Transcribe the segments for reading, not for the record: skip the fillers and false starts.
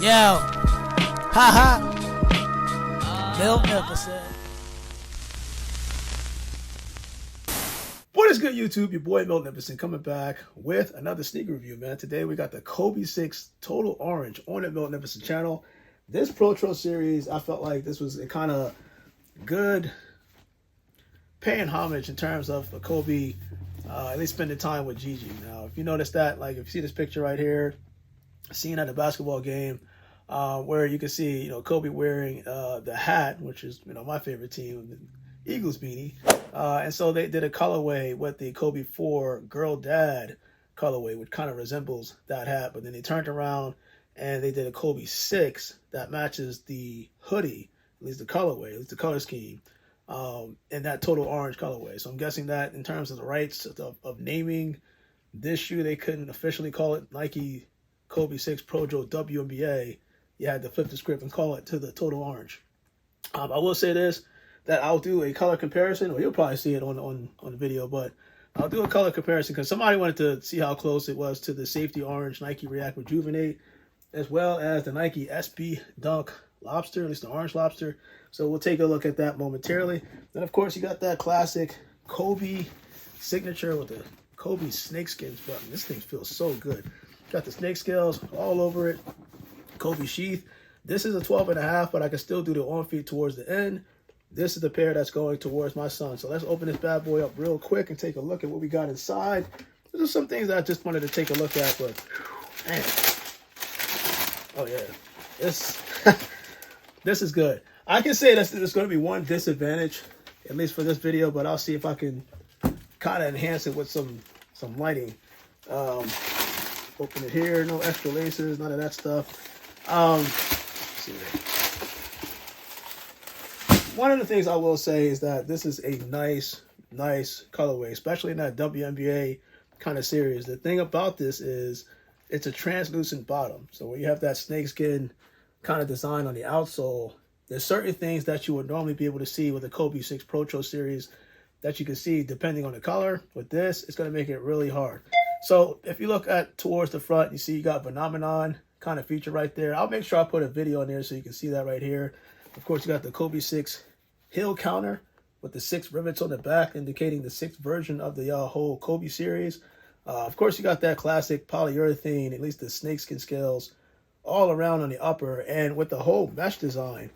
Yo, haha, Miltnificent. What is good, YouTube? Your boy Miltnificent coming back with another sneaker review, man. Today we got the Kobe 6 Total Orange on the Miltnificent channel. This Protro series, I felt like this was a kind of good paying homage in terms of Kobe at least spending time with Gigi. Now, if you notice that, like if you see this picture right here, seen at the basketball game, where you can see, Kobe wearing the hat, which is, my favorite team, the Eagles beanie. And so they did a colorway with the Kobe 4 Girl Dad colorway, which kind of resembles that hat. But then they turned around and they did a Kobe 6 that matches the hoodie, at least the colorway, at least the color scheme, in that total orange colorway. So I'm guessing that in terms of the rights of naming this shoe, they couldn't officially call it Nike Kobe 6 Protro WNBA. You had to flip the script and call it to the total orange. I will say this, that I'll do a color comparison, or you'll probably see it on the video, but I'll do a color comparison because somebody wanted to see how close it was to the safety orange Nike React Rejuvenate, as well as the Nike SB Dunk Lobster, at least the orange lobster. So we'll take a look at that momentarily. Then, of course, you got that classic Kobe signature with the Kobe snakeskins button. This thing feels so good. Got the snake scales all over it. Kobe sheath. This is a 12.5, but I can still do the on feet towards the end. This is the pair that's going towards my son. So let's open this bad boy up real quick and take a look at what we got inside. These are some things that I just wanted to take a look at, but man. Oh yeah, this is good. I can say that there's going to be one disadvantage, at least for this video, but I'll see if I can kind of enhance it with some lighting. Open it here, no extra laces, none of that stuff. Let's see there. One of the things I will say is that this is a nice colorway, especially in that WNBA kind of series. The thing about this is it's a translucent bottom. So when you have that snakeskin kind of design on the outsole, there's certain things that you would normally be able to see with the Kobe 6 Protro series that you can see depending on the color. With this, it's going to make it really hard. So if you look at towards the front, you see you got Phenomenon kind of feature right there. I'll make sure I put a video in there so you can see that right here. Of course, you got the Kobe 6 heel counter with the 6 rivets on the back, indicating the 6th version of the whole Kobe series. Of course, you got that classic polyurethane, at least the snakeskin scales, all around on the upper. And with the whole mesh design,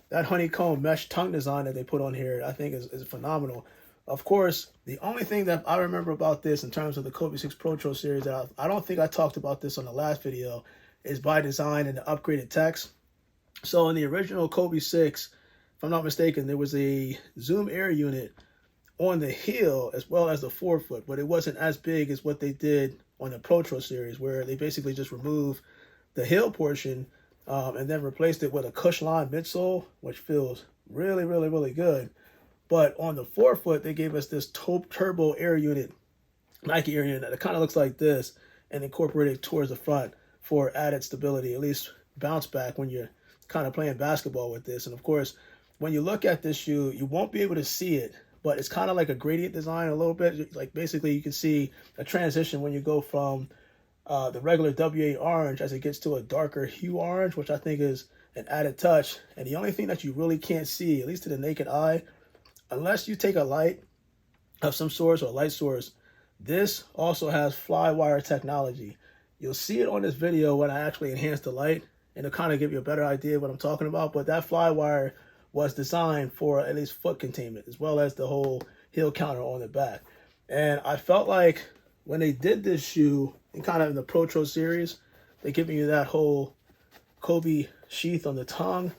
that honeycomb mesh tongue design that they put on here, I think is phenomenal. Of course, the only thing that I remember about this in terms of the Kobe 6 Protro series, that I don't think I talked about this on the last video, is by design and the upgraded text. So in the original Kobe 6, if I'm not mistaken, there was a Zoom Air unit on the heel as well as the forefoot, but it wasn't as big as what they did on the Protro series, where they basically just removed the heel portion and then replaced it with a Cushline midsole, which feels really, really, really good. But on the forefoot, they gave us this turbo air unit, Nike air unit, that kind of looks like this, and incorporated towards the front for added stability, at least bounce back when you're kind of playing basketball with this. And of course, when you look at this shoe, you won't be able to see it, but it's kind of like a gradient design a little bit. Like basically you can see a transition when you go from the regular WA orange as it gets to a darker hue orange, which I think is an added touch. And the only thing that you really can't see, at least to the naked eye, unless you take a light of some source or a light source, this also has fly wire technology. You'll see it on this video when I actually enhance the light, and it'll kind of give you a better idea of what I'm talking about. But that fly wire was designed for at least foot containment, as well as the whole heel counter on the back. And I felt like when they did this shoe, and kind of in the Protro series, they're giving you that whole Kobe sheath on the tongue.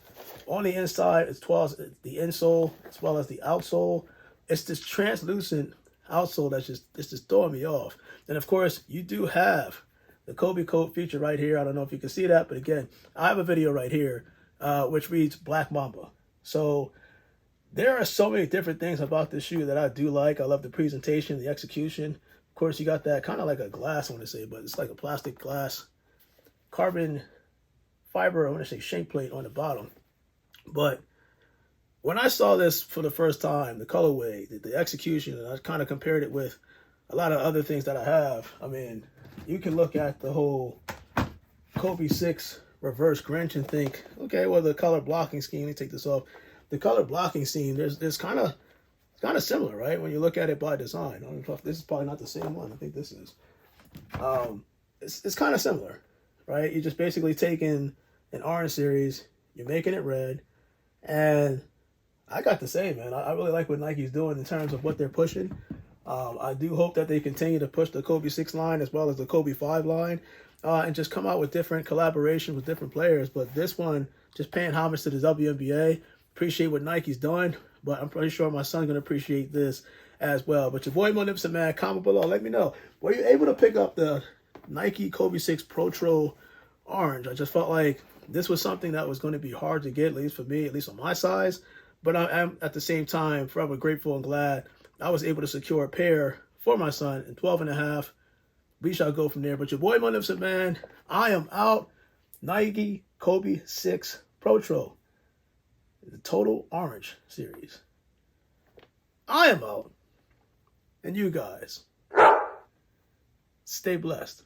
On the inside, as well as the insole, as well as the outsole, it's this translucent outsole that's just throwing me off. And of course, you do have the Kobe coat feature right here. I don't know if you can see that, but again, I have a video right here, which reads Black Mamba. So there are so many different things about this shoe that I do like. I love the presentation, the execution. Of course, you got that kind of like a glass, I want to say, but it's like a plastic glass, carbon fiber, I want to say shank plate on the bottom. But when I saw this for the first time, the colorway, the execution, and I kind of compared it with a lot of other things that I have. I mean, you can look at the whole Kobe 6 reverse Grinch and think, okay, well, the color blocking scheme, let me take this off. The color blocking scheme, there's kind of similar, right? When you look at it by design. I don't know if this is probably not the same one. I think this is. It's kind of similar, right? You're just basically taking an orange series, you're making it red, and I got to say, man, I really like what Nike's doing in terms of what they're pushing. I do hope that they continue to push the Kobe 6 line as well as the Kobe 5 line, and just come out with different collaborations with different players. But this one, just paying homage to the WNBA. Appreciate what Nike's doing, but I'm pretty sure my son's going to appreciate this as well. But your boy Miltnificent, man, comment below. Let me know. Were you able to pick up the Nike Kobe 6 Protro Orange? I just felt like this was something that was going to be hard to get, at least for me, at least on my size. But I am, at the same time, forever grateful and glad I was able to secure a pair for my son in 12.5. We shall go from there. But your boy Miltnificent, man, I am out. Nike Kobe 6 Protro, the Total Orange series. I am out. And you guys, stay blessed.